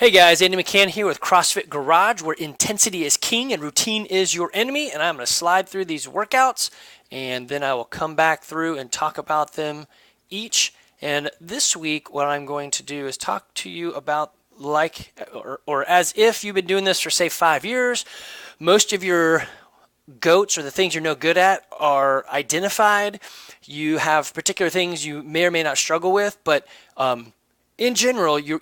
Hey guys, Andy McCann here with CrossFit Garage, where intensity is king and routine is your enemy. And I'm going to slide through these workouts and then I will come back through and talk about them each. And this week, what I'm going to do is talk to you about or as if you've been doing this for say 5 years. Most of your goats or the things you're no good at are identified. You have particular things you may or may not struggle with, but in general, you've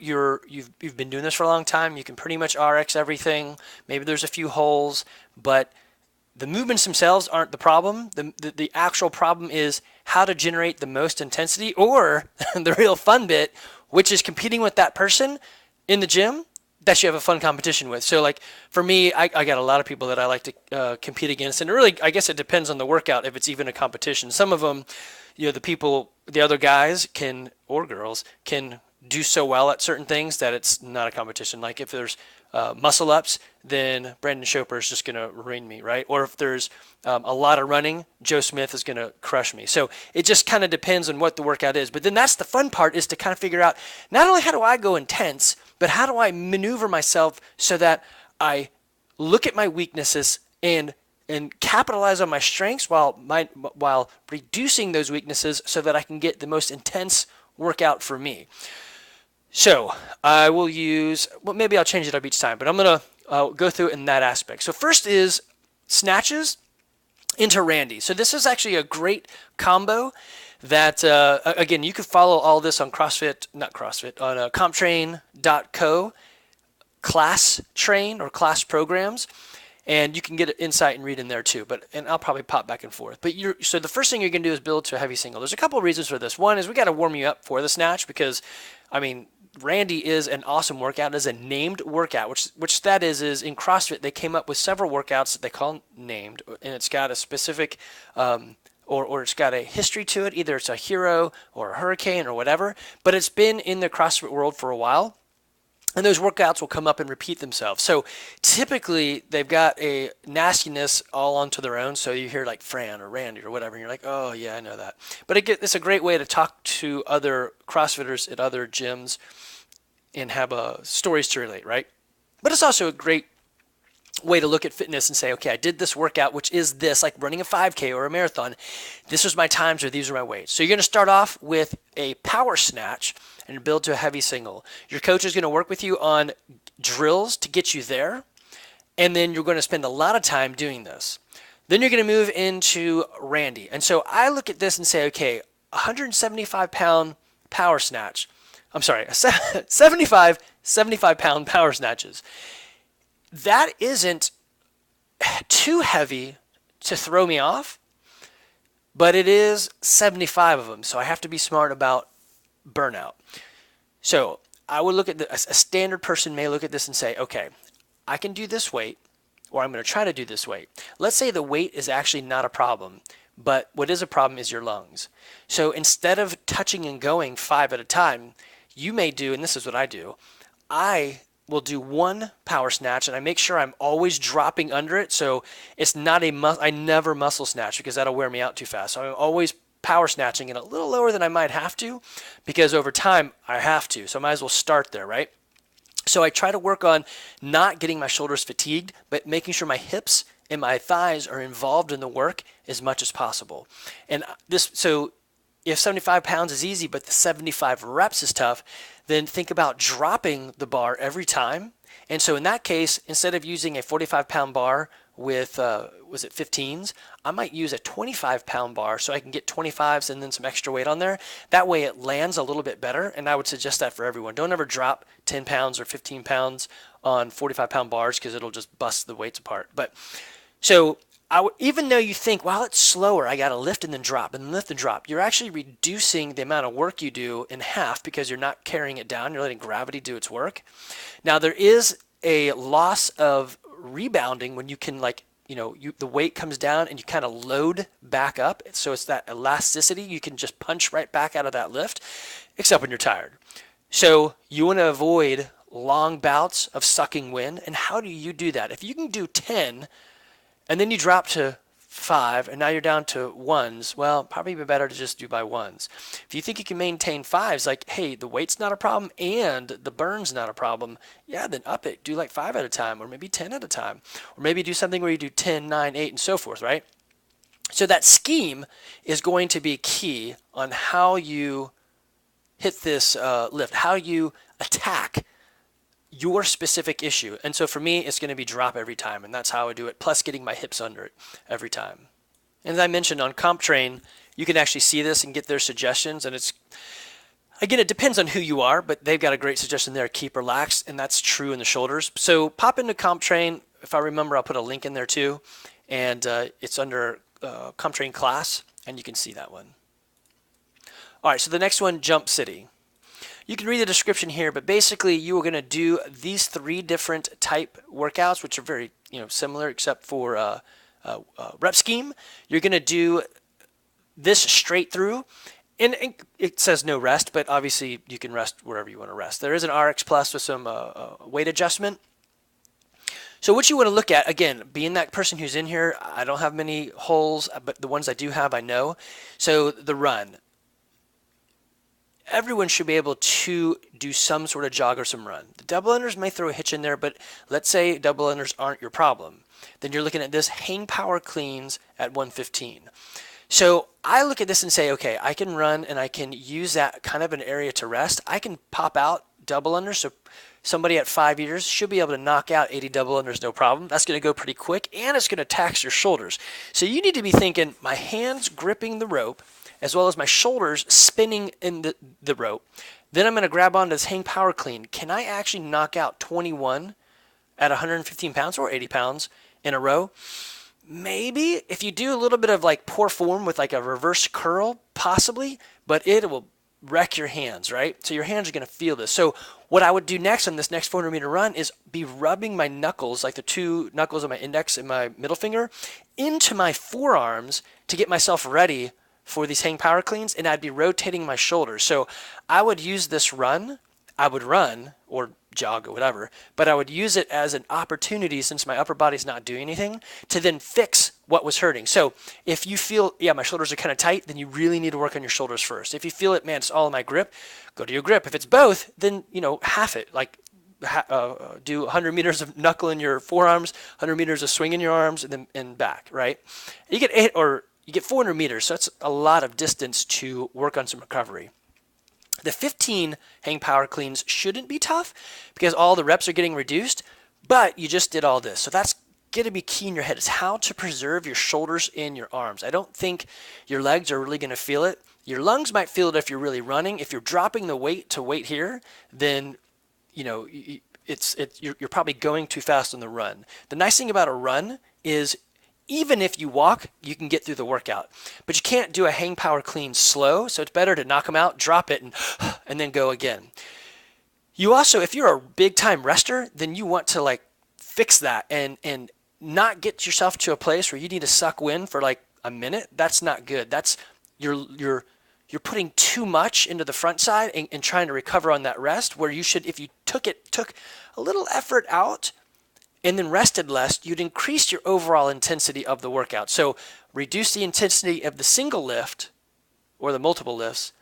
been doing this for a long time. You can pretty much RX everything. Maybe there's a few holes, but the movements themselves aren't the problem. The actual problem is how to generate the most intensity, or the real fun bit, which is competing with that person in the gym that you have a fun competition with. So like for me, I got a lot of people that I like to compete against, and really, I guess it depends on the workout if it's even a competition. Some of them, the other guys or girls can do so well at certain things that it's not a competition. Like if there's muscle ups, then Brandon Schoper is just going to ruin me, right? Or if there's a lot of running, Joe Smith is going to crush me. So it just kind of depends on what the workout is. But then that's the fun part, is to kind of figure out not only how do I go intense, but how do I maneuver myself so that I look at my weaknesses and capitalize on my strengths while reducing those weaknesses so that I can get the most intense workout for me. So I will maybe I'll change it up each time, but I'm going to go through it in that aspect. So first is snatches into Randy. So this is actually a great combo that, again, you can follow all this on on comptrain.co class train or class programs. And you can get insight and read in there too, and I'll probably pop back and forth. But so the first thing you're going to do is build to a heavy single. There's a couple of reasons for this. One is we got to warm you up for the snatch because, Randy is an awesome workout. It is a named workout, which that is in CrossFit they came up with several workouts that they call named, and it's got a specific or it's got a history to it. Either it's a hero or a hurricane or whatever, but it's been in the CrossFit world for a while. And those workouts will come up and repeat themselves. So typically they've got a nastiness all onto their own. So you hear like Fran or Randy or whatever, and you're like, oh yeah, I know that. But it's a great way to talk to other CrossFitters at other gyms and have stories to relate, right? But it's also a great way to look at fitness and say, okay, I did this workout, which is this, like running a 5K or a marathon. This was my times or these are my weights. So you're going to start off with a power snatch and build to a heavy single. Your coach is going to work with you on drills to get you there, and then you're going to spend a lot of time doing this. Then you're going to move into Randy. And so I look at this and say, okay, 175-pound power snatch. I'm sorry, 75-pound power snatches. That isn't too heavy to throw me off, but it is 75 of them, so I have to be smart about burnout. So I would look at a standard person may look at this and say, okay, I can do this weight, or I'm going to try to do this weight. Let's say the weight is actually not a problem, but what is a problem is your lungs. So instead of touching and going 5 at a time, you may do, and this is what I do, I will do one power snatch and I make sure I'm always dropping under it. So it's not I never muscle snatch because that'll wear me out too fast. So I'm always power snatching and a little lower than I might have to because over time I have to. So I might as well start there, right? So I try to work on not getting my shoulders fatigued, but making sure my hips and my thighs are involved in the work as much as possible. And so if 75 pounds is easy, but the 75 reps is tough, then think about dropping the bar every time. And so in that case, instead of using a 45-pound bar with, 15s, I might use a 25-pound bar so I can get 25s and then some extra weight on there. That way it lands a little bit better, and I would suggest that for everyone. Don't ever drop 10 pounds or 15 pounds on 45-pound bars because it'll just bust the weights apart. But so even though you think, well, it's slower, I got to lift and then drop and lift and drop, you're actually reducing the amount of work you do in half because you're not carrying it down. You're letting gravity do its work. Now, there is a loss of rebounding when you can, the weight comes down and you kind of load back up. So it's that elasticity. You can just punch right back out of that lift, except when you're tired. So you want to avoid long bouts of sucking wind. And how do you do that? If you can do 10 and then you drop to 5 and now you're down to ones, well, probably be better to just do by ones. If you think you can maintain fives, like, hey, the weight's not a problem and the burn's not a problem, yeah, then up it. Do like 5 at a time or maybe 10 at a time. Or maybe do something where you do 10, 9, 8, and so forth, right? So that scheme is going to be key on how you hit this lift, how you attack your specific issue. And so for me, it's going to be drop every time, and that's how I do it, plus getting my hips under it every time. And as I mentioned on CompTrain, you can actually see this and get their suggestions, and it's, again, it depends on who you are, but they've got a great suggestion there, keep relaxed, and that's true in the shoulders. So pop into CompTrain. If I remember, I'll put a link in there too, and it's under CompTrain class, and you can see that one. All right, so the next one, Jump City. You can read the description here, but basically you are going to do these 3 different type workouts, which are very similar except for rep scheme. You're going to do this straight through, and it says no rest, but obviously you can rest wherever you want to rest. There is an RX Plus with some weight adjustment. So what you want to look at, again, being that person who's in here, I don't have many holes, but the ones I do have, I know. So the run. Everyone should be able to do some sort of jog or some run. The double unders may throw a hitch in there, but let's say double unders aren't your problem. Then you're looking at this hang power cleans at 115. So I look at this and say, okay, I can run and I can use that kind of an area to rest. I can pop out double unders. So somebody at 5 years should be able to knock out 80 double unders, no problem. That's going to go pretty quick, and it's going to tax your shoulders. So you need to be thinking, my hands gripping the rope, as well as my shoulders spinning in the rope. Then I'm going to grab onto this hang power clean. Can I actually knock out 21 at 115 pounds or 80 pounds in a row? Maybe. If you do a little bit of like poor form with like a reverse curl, possibly, but it will wreck your hands, right? So your hands are going to feel this. So what I would do next on this next 400 meter run is be rubbing my knuckles, like the 2 knuckles of my index and my middle finger, into my forearms to get myself ready for these hang power cleans, and I'd be rotating my shoulders. So I would use this run, I would run or jog or whatever, but I would use it as an opportunity, since my upper body's not doing anything, to then fix what was hurting. So if you feel, yeah, my shoulders are kind of tight, then you really need to work on your shoulders first. If you feel it, man, it's all in my grip, go to your grip. If it's both, then, half it, like do 100 meters of knuckle in your forearms, 100 meters of swing in your arms, and then back, right? You get 400 meters, so that's a lot of distance to work on some recovery. The 15 hang power cleans shouldn't be tough because all the reps are getting reduced, but you just did all this. So that's going to be key in your head, is how to preserve your shoulders and your arms. I don't think your legs are really going to feel it. Your lungs might feel it if you're really running. If you're dropping the weight to weight here, then you're probably going too fast on the run. The nice thing about a run is, even if you walk, you can get through the workout. But you can't do a hang power clean slow, so it's better to knock them out, drop it, and then go again. You also, if you're a big time rester, then you want to like fix that and not get yourself to a place where you need to suck wind for like a minute. That's not good. That's you're putting too much into the front side and trying to recover on that rest, where you should, if you took a little effort out and then rested less, you'd increase your overall intensity of the workout. So reduce the intensity of the single lift or the multiple lifts,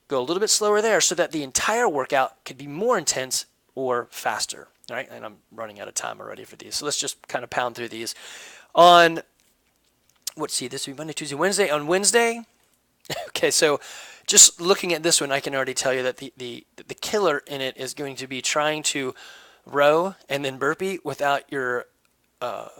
go a little bit slower there so that the entire workout could be more intense or faster. All right, and I'm running out of time already for these. So let's just kind of pound through these. This will be Monday, Tuesday, Wednesday. On Wednesday, okay, so just looking at this one, I can already tell you that the killer in it is going to be trying to row and then burpee without your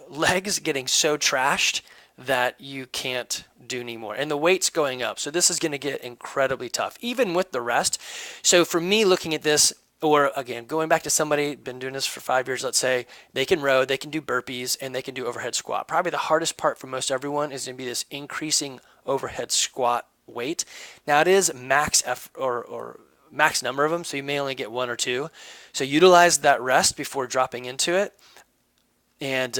legs getting so trashed that you can't do anymore. And the weight's going up. So this is going to get incredibly tough, even with the rest. So for me, looking at this, or again, going back to somebody, been doing this for 5 years, let's say, they can row, they can do burpees, and they can do overhead squat. Probably the hardest part for most everyone is going to be this increasing overhead squat weight. Now it is max or max number of them, so you may only get 1 or 2. So utilize that rest before dropping into it. And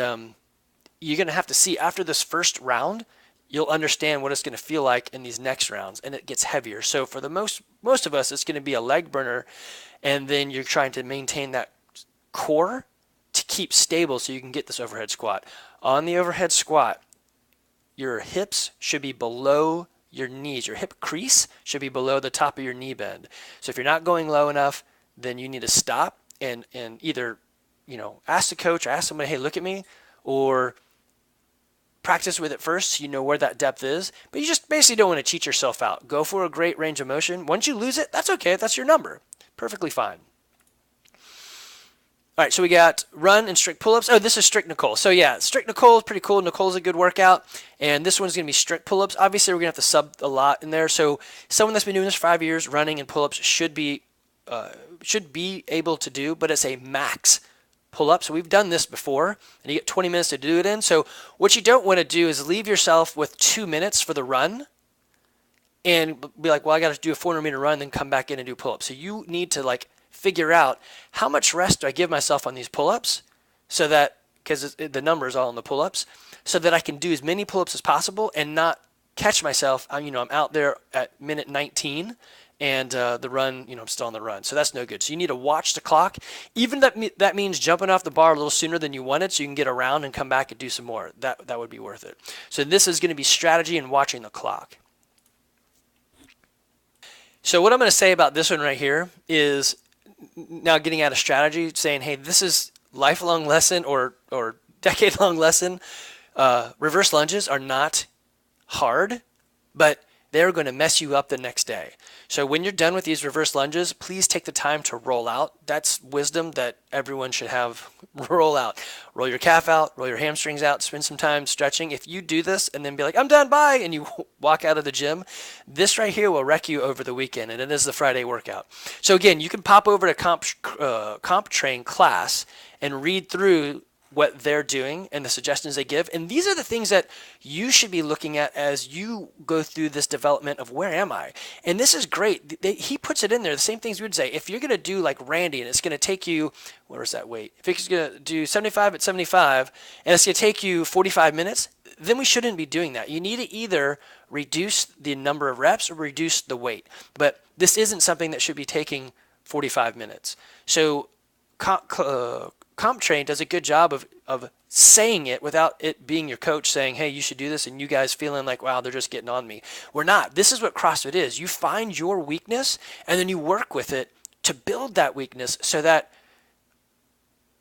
you're going to have to see, after this first round, you'll understand what it's going to feel like in these next rounds, and it gets heavier. So for the most of us, it's going to be a leg burner, and then you're trying to maintain that core to keep stable so you can get this overhead squat. On the overhead squat, your hips should be below your knees. Your hip crease should be below the top of your knee bend. So if you're not going low enough, then you need to stop and either, ask the coach or ask somebody, hey, look at me, or practice with it first so you know where that depth is. But you just basically don't want to cheat yourself out. Go for a great range of motion. Once you lose it, that's okay. That's your number. Perfectly fine. All right, so we got run and strict pull-ups. Oh, this is strict Nicole. So yeah, strict Nicole is pretty cool. Nicole's a good workout. And this one's going to be strict pull-ups. Obviously, we're going to have to sub a lot in there. So someone that's been doing this for 5 years, running and pull-ups, should be able to do, but it's a max pull-up. So we've done this before, and you get 20 minutes to do it in. So what you don't want to do is leave yourself with 2 minutes for the run and be like, well, I got to do a 400-meter run, then come back in and do pull-ups. So you need to figure out how much rest do I give myself on these pull-ups, so that, because the number is all in the pull-ups, so that I can do as many pull-ups as possible and not catch myself. I'm out there at minute 19 and the run, I'm still on the run. So that's no good. So you need to watch the clock. Even that means jumping off the bar a little sooner than you wanted, so you can get around and come back and do some more. That would be worth it. So this is going to be strategy and watching the clock. So what I'm going to say about this one right here is, now getting out of strategy, saying, hey, this is lifelong lesson or decade-long lesson. Reverse lunges are not hard, but they're going to mess you up the next day. So when you're done with these reverse lunges, please take the time to roll out. That's wisdom that everyone should have. Roll out. Roll your calf out, roll your hamstrings out, spend some time stretching. If you do this and then be like, I'm done, bye, and you walk out of the gym, this right here will wreck you over the weekend, and it is the Friday workout. So again, you can pop over to Comp Train class and read through what they're doing and the suggestions they give. And these are the things that you should be looking at as you go through this development of where am I? And this is great. He puts it in there, the same things we would say. If you're going to do like Randy and it's going to take you, where is that weight? If he's going to do 75 at 75 and it's going to take you 45 minutes, then we shouldn't be doing that. You need to either reduce the number of reps or reduce the weight. But this isn't something that should be taking 45 minutes. So Comp Train does a good job of saying it without it being your coach saying, hey, you should do this, and you guys feeling like, wow, they're just getting on me. We're not. This is what CrossFit is. You find your weakness, and then you work with it to build that weakness so that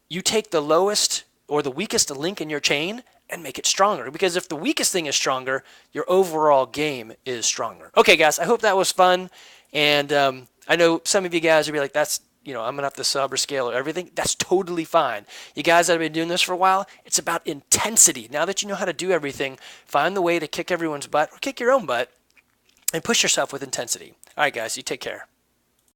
you take the lowest or the weakest link in your chain and make it stronger. Because if the weakest thing is stronger, your overall game is stronger. Okay, guys, I hope that was fun. And I know some of you guys will be like, I'm going to have to sub or scale or everything. That's totally fine. You guys that have been doing this for a while, it's about intensity. Now that you know how to do everything, find the way to kick everyone's butt or kick your own butt and push yourself with intensity. All right, guys, you take care.